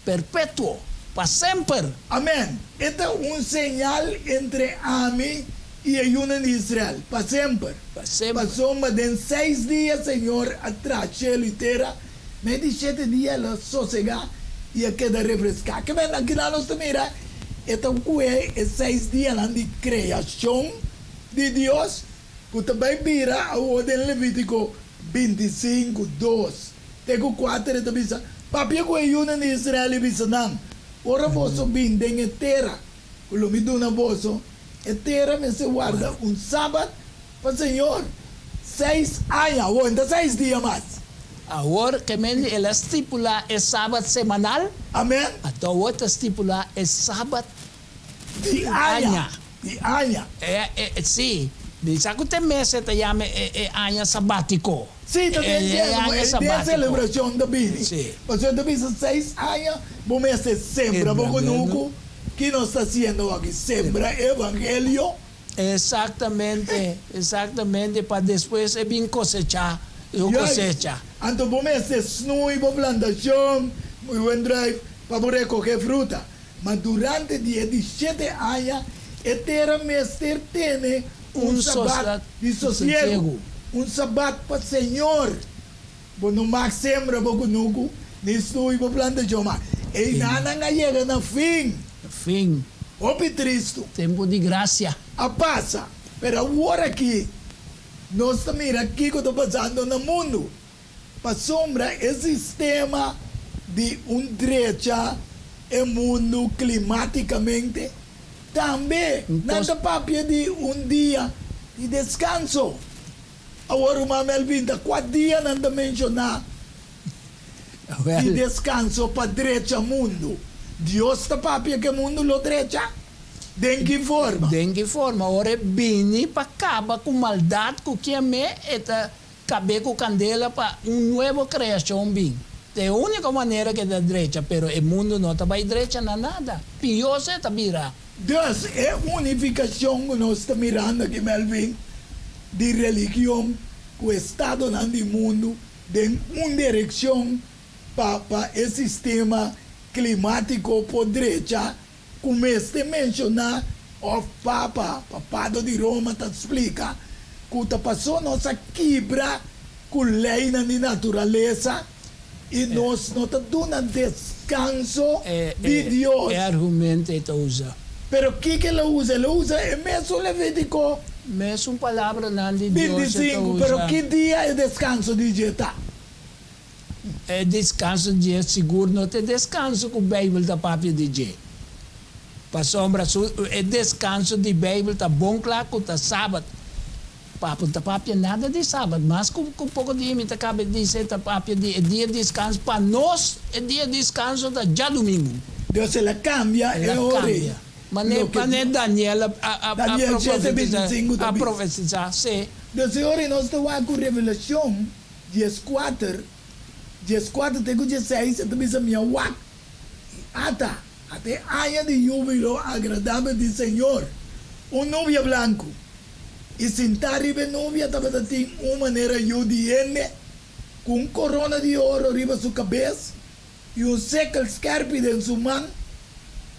Perpétuo, para sempre. Amém. Este é sinal entre a mim e a de Israel, para sempre. Para sempre. Passou mais de 6 dias, Senhor, atrás céu e terra, mais de 7 dias ela sossegar e a queda refrescar. Que bem, aqui nós mira, então é 6 dias de criação de Deus, que também vira a ordem Levítico 25, 2. Tego 4, ele diz, papia com a Yuna de Israel e diz, não, ora vosso bindem a terra, o lume do na vosso, a terra me se guarda sábado para o Senhor, 6 anos, ou ainda 6 dias mais. Agora, que ela estipula é sábado semanal, Amém? então outra estipula é sábado diária. Sim. Diz que tem mês que chama ano sabático. Sim, também é a celebração da Bíblia. Sim. Mas eu também 6 anos, vamos ser sembra, vamos que nós está sendo aqui, sembra evangelho. Exatamente, para depois é bem cosechar. Cosecha. Então vamos ser snui, para plantação, muito drive, para recoger fruta. Mas durante 17 anos, a terra mestre tem sabat de sossego. Sabat para o Senhor. Quando mais sembra, para o snui, para plantação. E nada chega no fim. Fim. Ope Cristo. Tempo de graça. A passa. Pero agora aqui, nós também aqui que está passando no mundo. Para sombra, esse sistema de direita e mundo climaticamente também não está papia de dia de descanso. Agora o Mamel Vinda, 4 dias não está mencionar Well, e descanso para direita mundo. Deus está papia que mundo lo direita? De que forma? de que forma? Ora, bini para acabar com maldade, com que é me, eta caber com candela para nova criação bem. É a única maneira que é da direita, pero o mundo não está para a direita, não nada. Pior se está virar. Dus é unificação que nós estamos mirando aqui, Melvin, de religião, o estado do mundo, de uma direção para o sistema climático por direita, como este mencionar, o Papa de Roma te explica, que está passando nossa quebra com lei na natureza e nós não estamos dando descanso de Deus. É argumento que usa. Pero que ele usa? Ele usa o mesmo Levítico Mesmo palavra não de Deus 25, pero que dia é descanso de Jeta? É descanso de seguro, não tem descanso com o Bíblia da Pápia de Jé. Para sombra, é descanso de Bíblia, tá bom claro, tá sábado. Papo da Pápia nada de sábado, mas com pouco de mim, tá acaba de dizer, tá Pápia de dia de descanso, para nós, é dia de descanso da já domingo. Deus ela cambia e ore. Mas nem Daniel a Daniel 7:25 a também. profetizar, sim. Deus ore nós estamos com Revelação 14, 14 até 16, então bisa minha wak. Até año de júbilo agradável do Senhor. Novia blanco. E sentar riba novia estava tem uma maneira judienne com corona de ouro riba sua cabeça e século scarpe em sua mão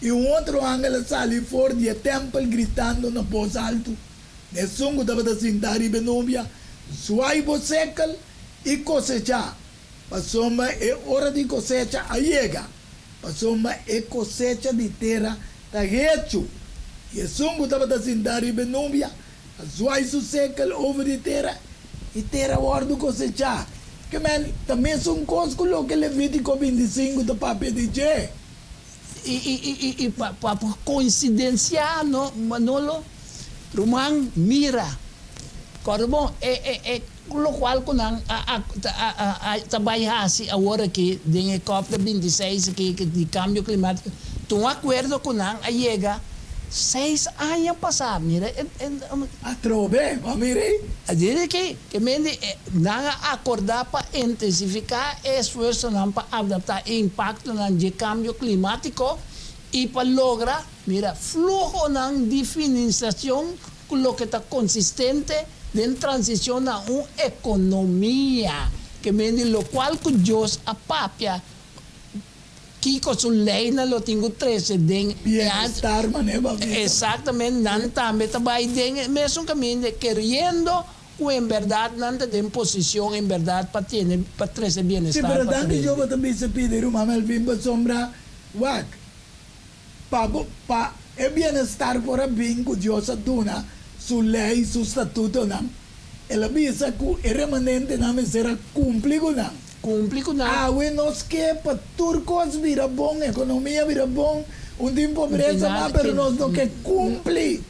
e outro ángel sali fora do templo gritando na voz alto. Nessungo estava sentar riba novia, suaibo século e cosechar. Passoma é hora de cosecha a chega. Passoma é cosecha de terra da hecho. E sungo estava sentar riba novia. Zuai su século over de terra e terra ordo cosechar. Que man, também são coisas que Levítico 25 da Pápia de Jé. E para coincidência, no, Manolo, Roman mira. Corbo, lo qual ko nang tabayhasi agora que den COP26 que de cambio climático, tu acordo ko nang ayega 6 anos passados, mira, Atrobe, mire. a dire que mende nanga acordar para intensificar esforço para adaptar o impacto de cambio climático e para lograr, mira, flujo de definição com lo que está consistente de transição a uma economia que mende lo qual que Deus apapia que com sua lei na lo tenho 13 den Bienestar, maneva. exatamente não também trabalha den mesmo caminho querendo o em verdade não tem posição em verdade para ter para trazer Sim, bem-estar pero para dando eu também se pedir uma melvin para sombra, wak. Pa é bienestar por a bem que Deus aduna, sua lei, seu estatuto não. Ela visa que o remanente não será cumprido não. cumpre com nada. Nos que para turcos vira bom, economia vira bom, tem pobreza, mas pero nós não que cumpre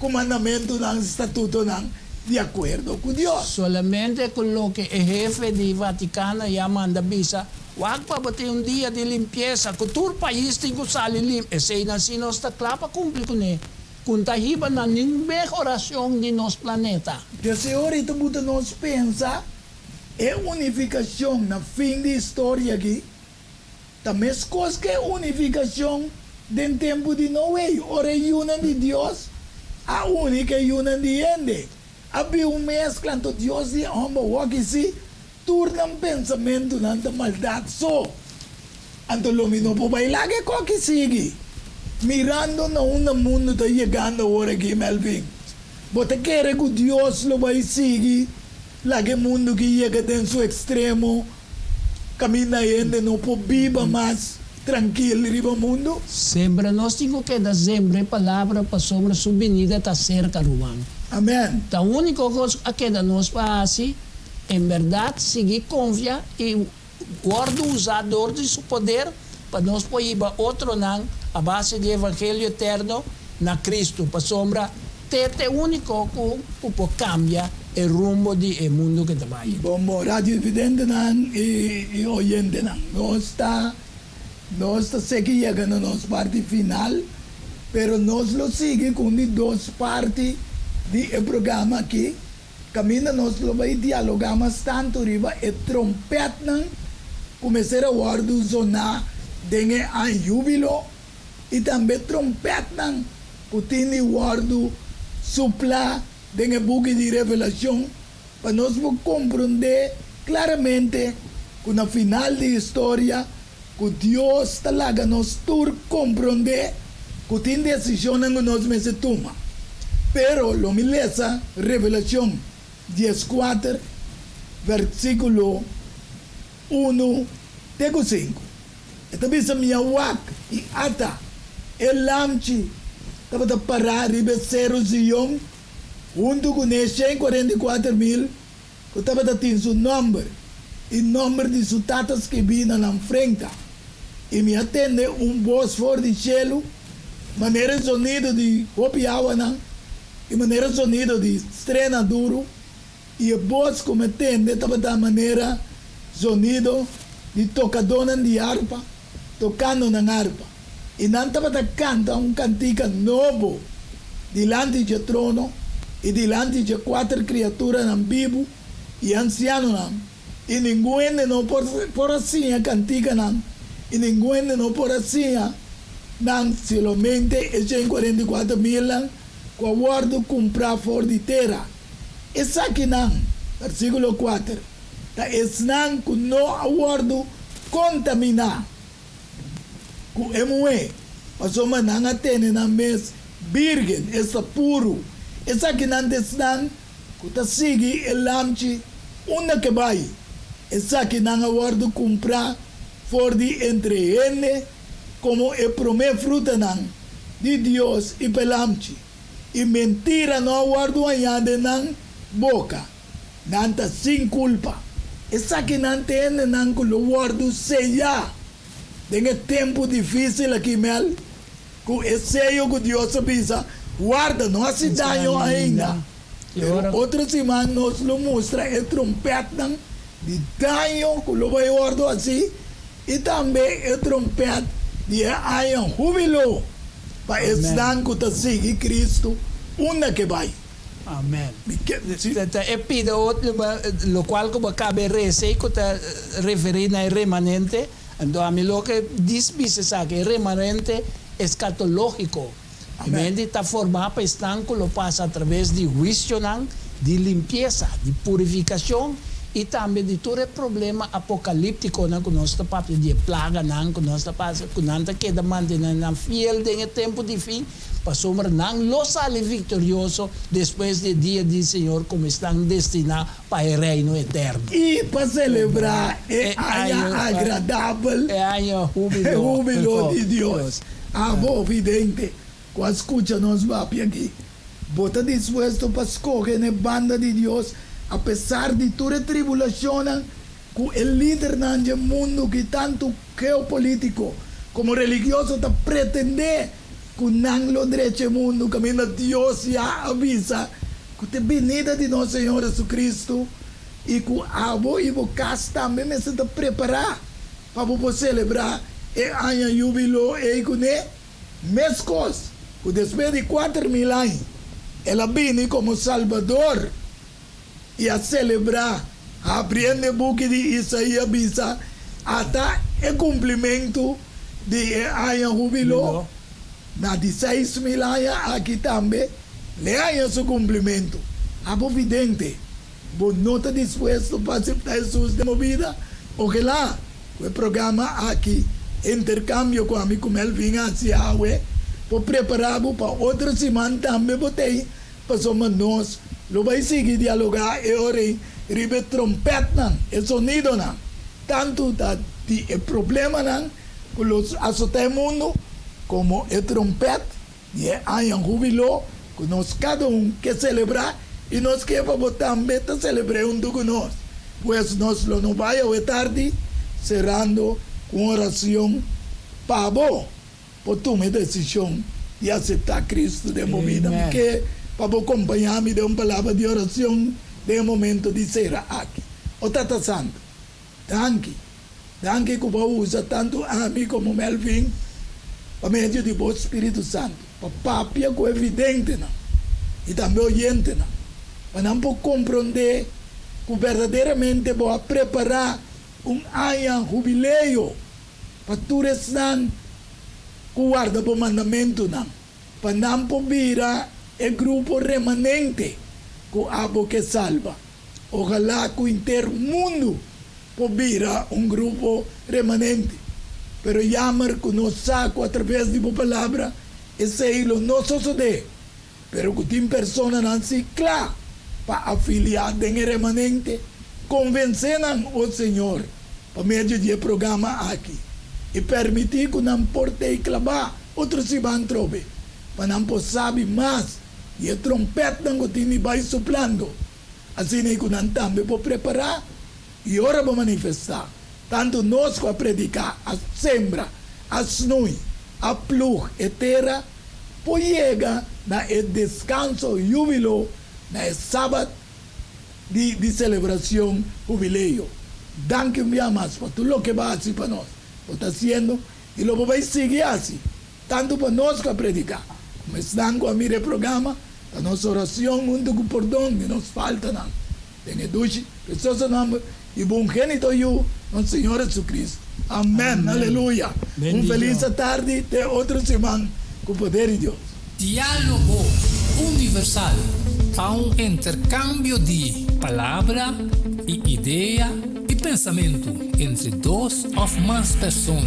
o mandamento do estatuto não, de acordo com Deus. Solamente com o que o jefe de Vaticano já manda visa, wag pa bater dia de limpeza, que todo país tem que sair limpo. Esse aí assim nós está claro para cumprir com ele. Com tahiba na melhoração de nosso planeta. Que Senhor, então, nós pensa é unificação na fim da história aqui. Também as coisas que é unificação do tempo de Noé. Ora, união de Deus, a única união de Ende. Havia mescla entre Deus e homem, o que se torna pensamento na maldade só. Então, o menino pode bailar que que sigue. Mirando na mundo está chegando agora aqui, Melvin. Você quer que Deus lo vai seguir? Lá que mundo que chega em seu extremo, caminha ainda não pode viver mais tranquilo no mundo. Sempre nós temos que dar sempre palavra para sobre sua venida está cerca do ano. Amém. A única coisa que nós fazemos, em verdade, seguir confiar e guardar o usador de seu poder para nós poder outro não a base do evangelho eterno na Cristo para sombra ter único que cambia el rumbo del mundo que te vaya. Como radio vidente y oyente no está sé que llegando a nos parte final, pero nos lo sigue con las dos partes del programa aquí. Camina nos lo va a dialogar más tanto arriba e trompeta começar a guardar zona dengue a júbilo e também trompeta que guardo supla dengue buque de revelação para nós compreender claramente que na final da história que Deus está lá nos tur compreender que tem decisão que nós me se toma. Pero lo milesa revelação 14 versículo 1 tego 5. Ito bisa miyawak i ata elamchi tapos parar ribe 0 ziyong junto com 144,000 que tapos tin su number e number de su tatas que vina na frente e me atende voz for de cielo maneira sonido de hopiawana e maneira sonido de estrena duro e a voz como atende tapos da maneira sonido de tocadona de harpa, tocando na harpa. E não estava canta cantica novo delante do trono e delante de 4 criaturas na vivo e anciano não. E ninguém não por assim a cantica não. E ninguém não por assim não somente e 144,000 com o guardo comprar fora de terra. Essa aqui não, versículo 4. Ta esnan ku no awardo contamina ku emue pasoma nanga tene na mes virgen essa puro essa que não desnan ku ta sigi elamchi una que vai essa que não awardo comprar for de entre ele como e prome fruta nan de Deus e pelamchi e mentira no awardo añade nan boca nanta sin culpa. Essa que não tem não que o guardo seja tem tempo difícil aqui mel com esse que Deus avisa guarda não se daño ainda outra semana nos lo mostra a trompeta de daño que lo vai guardo assim e também a trompeta de ayan júbilo para estar que está sigue Cristo una que vai. Amén. Te pido lo cual como cabe rece que te referir al remanente, entonces a mí lo que dice que el remanente escatológico. Amén. Está formado para estar que lo pasa a través de juicio, de limpieza, de purificación y también de todo el problema apocalíptico que nos está pasando, de plaga que nos está pasando, que nos queda mantener fiel en el tiempo de fin. Pasomar nang lo sale victorioso después del día del Señor como están destinados para el reino eterno. Y para celebrar el año agradable, el año júbilo de Dios. Vos vidente, cuando escucha nos va aquí, vos estás dispuesto para escoger en banda de Dios a pesar de toda tribulación con el líder del mundo que tanto geopolítico como religioso está pretende con lo derecho mundo camino Dios ya avisa que te venida de nuestro Señor Jesucristo y que a vos y vos también me está preparado para vos celebrar el año júbilo y con mescos que después de 4,000 años él viene como Salvador y a celebrar abriendo el buque de Isaías avisa hasta el cumplimiento de año júbilo. Na 16,000 anos aqui também, le há seu cumprimento. Evidente, você não está disposto para aceitar Jesus de vida? Ojalá, o programa aqui, intercâmbio com a mim, como ele vinha assim, para preparar para outra semana também, botei, para somos nós, lo vai seguir dialogar e orar, ribe trompeta, o sonido, tanto o problema, que os azotes mundo, como el trompeta y hay un júbilo que nos cada que celebrar y nos que vamos también a celebrar junto con nosotros. Pues nos lo no vaya a tarde cerrando con oración para vos por tomar decisión de aceptar a Cristo de movida. Que para vos acompañarme de una palabra de oración de momento de ser aqui. O Tata Santo, danke que você usa tanto a mim como Melvin, para meio de o Espírito Santo, para papia com evidente, não? E também oyente, não? Para não compreender que verdadeiramente vou preparar ano jubileu para tu restar guarda o mandamento, não? Para não virar o grupo remanente que abo que salva. Ojalá que o inteiro mundo vira grupo remanente. Pero llamar que nos saco através de la palabra, ese hilo no sucede. Pero que tem personas assim, claro, para afiliar en el remanente, convenceram o Senhor por meio de programa aqui. E permitir que não porte e clavar, outros se vão trobe. Para não saber mais, e a trompeta não tem vai soplando. Assim que não também vou preparar, e ora vou manifestar. Tanto nós a predicar, a sembra, a snui, a plug, a terra, pois chega na descanso, júbilo, na sábado de celebração, jubileu. Danke mais por tudo o que vai assim para nós. Lo está haciendo e lo vai seguir assim. Tanto para nós que a predicar. Como estão com a mire programa, a nossa oração, muito com perdão, que nos falta não. Tem eduche, pessoas não. E bom gênito eu, nosso Senhor Jesus Cristo. Amém. Aleluia. Feliz tarde de outra semana com o poder de Deus. Diálogo universal. Há intercâmbio de palavra e ideia e pensamento entre duas ou mais pessoas.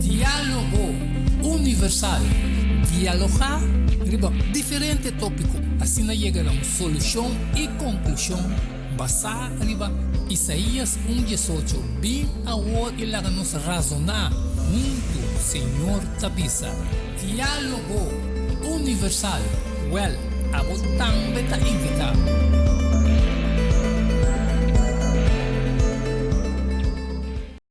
Diálogo universal. Dialogar sobre diferentes tópicos. Assim chegarão solução e conclusão basada em Isaías 1:18. Bem agora e lá nos razonar muito, Senhor Tabisa. Diálogo universal. Well, a também está invitado.